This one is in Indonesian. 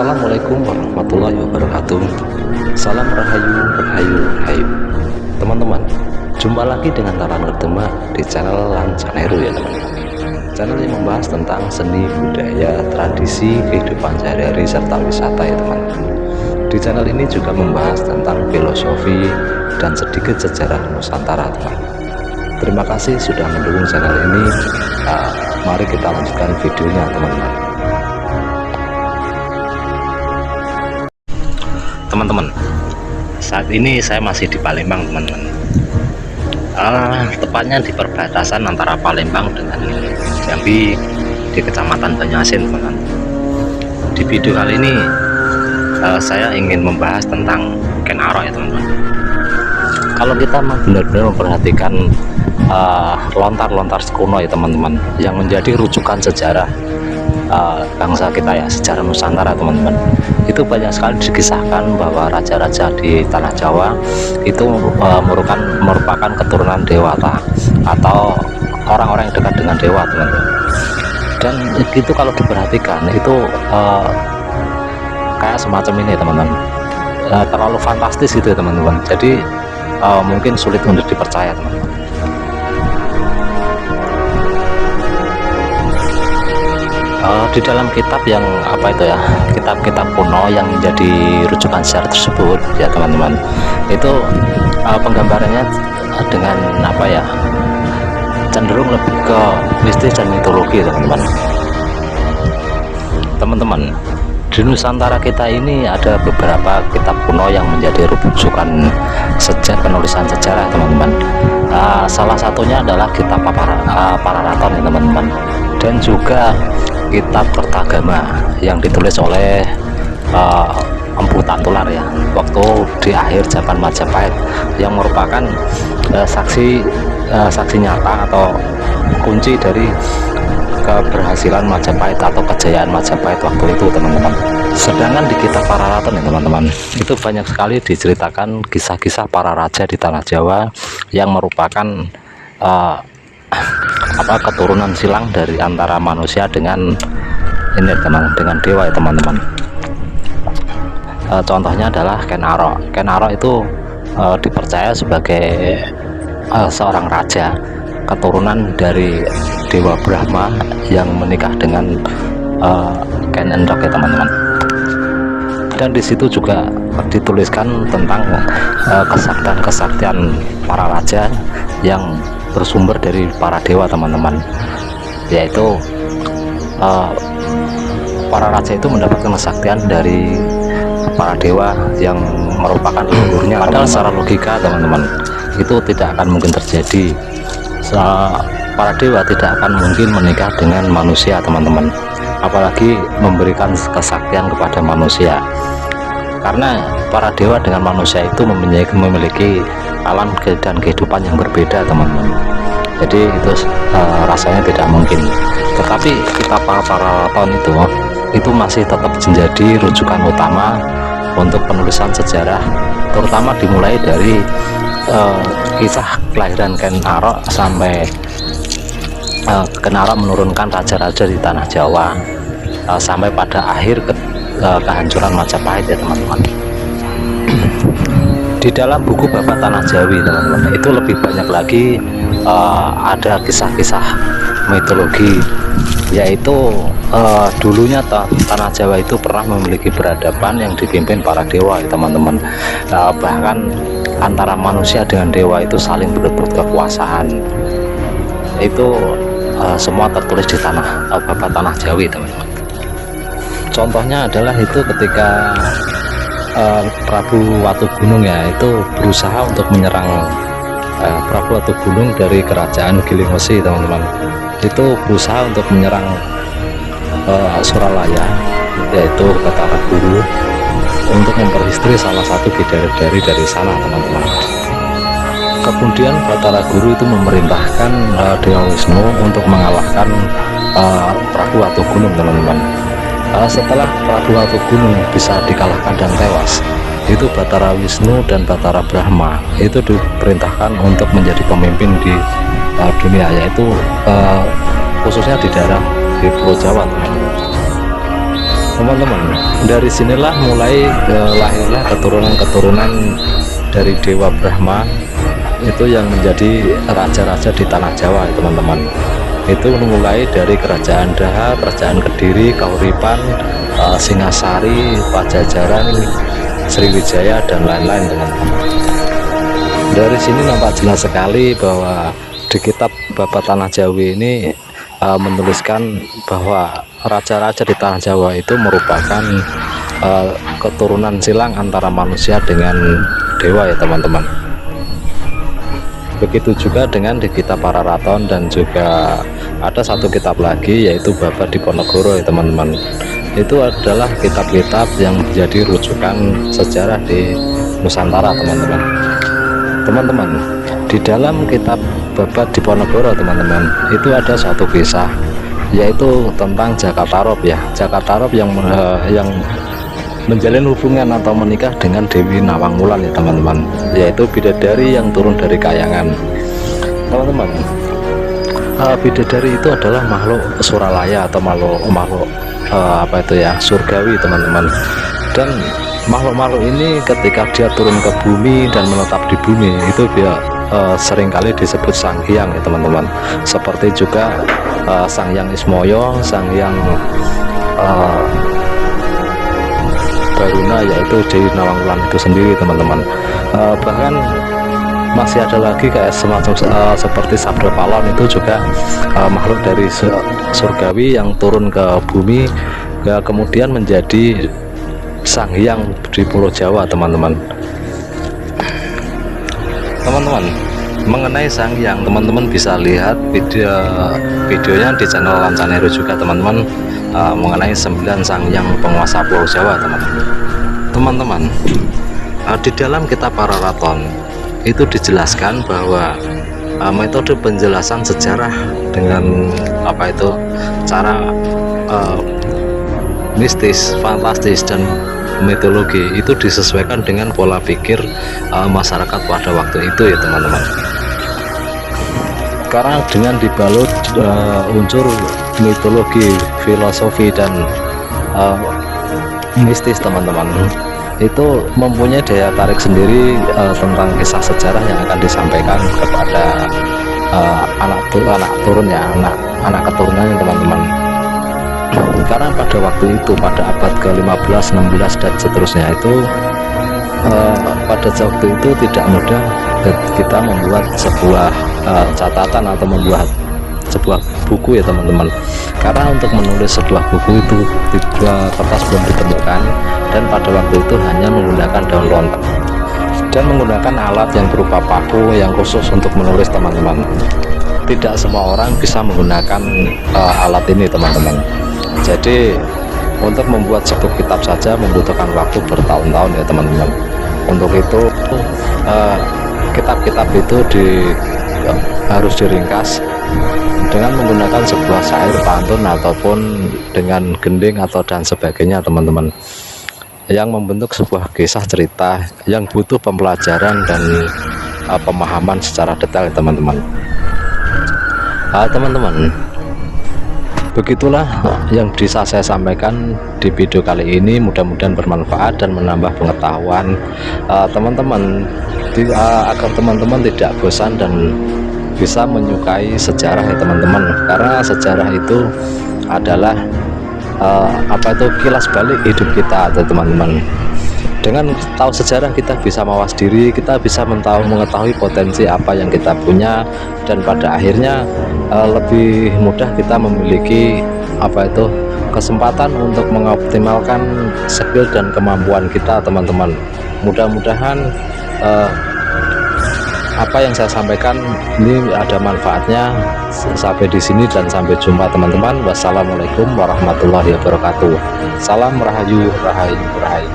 Assalamualaikum warahmatullahi wabarakatuh. Salam rahayu, rahayu, rahayu. Teman-teman, jumpa lagi dengan Laran Demak di channel Lancaneru ya teman-teman. Channel yang membahas tentang seni, budaya, tradisi, kehidupan sehari-hari serta wisata ya teman-teman. Di channel ini juga membahas tentang filosofi dan sedikit sejarah Nusantara teman-teman. Terima kasih sudah mendukung channel ini. Mari kita lanjutkan videonya teman-teman. Teman-teman, saat ini saya masih di Palembang teman-teman. Tepatnya di perbatasan antara Palembang dengan Jambi di Kecamatan Banyuasin teman-teman. Di video kali ini saya ingin membahas tentang Ken Arok ya teman-teman. Kalau kita benar-benar memperhatikan lontar-lontar kuno ya teman-teman, yang menjadi rujukan sejarah bangsa kita ya, sejarah Nusantara teman-teman, itu banyak sekali dikisahkan bahwa raja-raja di tanah Jawa itu merupakan keturunan dewata atau orang-orang yang dekat dengan dewa teman-teman. Dan itu kalau diperhatikan itu kayak semacam ini teman-teman, terlalu fantastis gitu ya teman-teman. Jadi mungkin sulit untuk dipercaya teman-teman. Di dalam kitab yang kitab-kitab kuno yang menjadi rujukan sejarah tersebut ya teman-teman, itu penggambarannya dengan cenderung lebih ke mistis dan mitologi teman-teman. Teman-teman, di Nusantara kita ini ada beberapa kitab kuno yang menjadi rujukan penulisan sejarah teman-teman. Salah satunya adalah kitab Pararaton ya teman-teman, dan juga kitab Kertagama yang ditulis oleh Empu Taktular ya, waktu di akhir zaman Majapahit, yang merupakan saksi nyata atau kunci dari keberhasilan Majapahit atau kejayaan Majapahit waktu itu teman-teman. Sedangkan di kitab Pararaton ya teman-teman, itu banyak sekali diceritakan kisah-kisah para raja di tanah Jawa yang merupakan keturunan silang dari antara manusia dengan dengan dewa ya teman-teman. Contohnya adalah Ken Arok. Ken Arok itu dipercaya sebagai seorang raja keturunan dari dewa Brahma yang menikah dengan Ken Endok ya teman-teman. Dan di situ juga dituliskan tentang kesaktian para raja yang bersumber dari para dewa teman-teman, yaitu para raja itu mendapatkan kesaktian dari para dewa yang merupakan leluhurnya. Padahal secara logika teman-teman, itu tidak akan mungkin terjadi. Para dewa tidak akan mungkin menikah dengan manusia teman-teman, apalagi memberikan kesaktian kepada manusia, karena para dewa dengan manusia itu memiliki alam dan kehidupan yang berbeda teman-teman. Jadi itu rasanya tidak mungkin. Tetapi kitab Pararaton itu masih tetap menjadi rujukan utama untuk penulisan sejarah, terutama dimulai dari kisah kelahiran Ken Arok sampai Ken Arok menurunkan raja-raja di tanah Jawa, sampai pada akhir kehancuran Majapahit ya teman-teman. Di dalam buku Babat Tanah Jawi teman-teman, itu lebih banyak lagi ada kisah-kisah mitologi, yaitu dulunya tanah Jawa itu pernah memiliki peradaban yang dipimpin para dewa ya teman-teman. Bahkan antara manusia dengan dewa itu saling berebut kekuasaan. Itu semua tertulis di Babat Tanah Jawi teman-teman. Contohnya adalah itu ketika Prabu Watugunung ya, itu berusaha untuk menyerang Prabu Watugunung dari kerajaan Gilingwesi teman-teman. Itu berusaha untuk menyerang Suralaya, yaitu Batara Guru, untuk memperistri salah satu bidadari dari sana teman-teman. Kemudian Batara Guru itu memerintahkan Dewa Wisnu untuk mengalahkan Prabu Watugunung teman-teman. Setelah Prabu Watugunung bisa dikalahkan dan tewas, itu Batara Wisnu dan Batara Brahma itu diperintahkan untuk menjadi pemimpin di dunia, yaitu khususnya di daerah di Pulau Jawa teman-teman. teman-teman. Dari sinilah mulai lahirlah keturunan-keturunan dari Dewa Brahma itu yang menjadi raja-raja di tanah Jawa ya, teman-teman. Itu mulai dari Kerajaan Daha, Kerajaan Kediri, Kauripan, Singasari, Pajajaran, Sriwijaya, dan lain-lain, teman-teman. Dari sini nampak jelas sekali bahwa di kitab Babat Tanah Jawi ini menuliskan bahwa raja-raja di tanah Jawa itu merupakan keturunan silang antara manusia dengan dewa ya, teman-teman. Begitu juga dengan di kitab Pararaton, dan juga ada satu kitab lagi yaitu Babat Diponegoro ya, teman-teman. Itu adalah kitab-kitab yang menjadi rujukan sejarah di Nusantara, teman-teman. Teman-teman, di dalam kitab Babat Diponegoro, teman-teman, itu ada satu kisah yaitu tentang Jakatarop ya. Jakatarop yang menjalin hubungan atau menikah dengan Dewi Nawang Wulan ya, teman-teman, yaitu bidadari yang turun dari kayangan. Teman-teman, bidadari itu adalah makhluk suralaya atau makhluk apa itu ya, surgawi, teman-teman. Dan makhluk-makhluk ini ketika dia turun ke bumi dan menetap di bumi itu dia seringkali disebut Sang Hyang ya, teman-teman. Seperti juga Sang Hyang Ismoyo, Sang Hyang Baruna, yaitu Dewi Nawang Wulan itu sendiri, teman-teman. Bahkan masih ada lagi kayak semacam seperti Sabda Palon, itu juga makhluk dari surgawi yang turun ke bumi kemudian menjadi Sang Hyang di Pulau Jawa, teman-teman. Teman-teman, mengenai Sang Hyang, teman-teman bisa lihat videonya di channel Lancanero juga, teman-teman, mengenai 9 Sang Hyang penguasa Pulau Jawa, teman-teman. Teman-teman, di dalam kitab Pararaton itu dijelaskan bahwa metode penjelasan sejarah dengan apa itu cara mistis, fantastis, dan mitologi itu disesuaikan dengan pola pikir masyarakat pada waktu itu ya, teman-teman. Karena dengan dibalut unsur mitologi, filosofi, dan mistis, teman-teman, itu mempunyai daya tarik sendiri tentang kisah sejarah yang akan disampaikan kepada anak keturunannya, teman-teman. Karena pada waktu itu, pada abad ke-15, 16, dan seterusnya itu, pada waktu itu tidak mudah kita membuat sebuah catatan atau membuat sebuah buku ya, teman-teman. Karena untuk menulis sebuah buku itu kertas belum ditemukan, dan pada waktu itu hanya menggunakan daun lontar dan menggunakan alat yang berupa paku yang khusus untuk menulis, teman-teman. Tidak semua orang bisa menggunakan alat ini, teman-teman. Jadi untuk membuat sebuah kitab saja membutuhkan waktu bertahun-tahun ya, teman-teman. Untuk itu kitab-kitab itu harus diringkas dengan menggunakan sebuah syair, pantun, ataupun dengan gending atau dan sebagainya, teman-teman, yang membentuk sebuah kisah cerita yang butuh pembelajaran dan pemahaman secara detail, teman-teman. Teman-teman, begitulah yang bisa saya sampaikan di video kali ini. Mudah-mudahan bermanfaat dan menambah pengetahuan teman-teman, agar teman-teman tidak bosan dan bisa menyukai sejarah ya, teman-teman. Karena sejarah itu adalah kilas balik hidup kita, teman-teman. Dengan tahu sejarah kita bisa mawas diri, kita bisa mengetahui potensi apa yang kita punya, dan pada akhirnya lebih mudah kita memiliki kesempatan untuk mengoptimalkan skill dan kemampuan kita, teman-teman. Mudah-mudahan apa yang saya sampaikan ini ada manfaatnya. Sampai di sini dan sampai jumpa, teman-teman. Wassalamualaikum warahmatullahi wabarakatuh. Salam rahayu, rahayu, rahayu.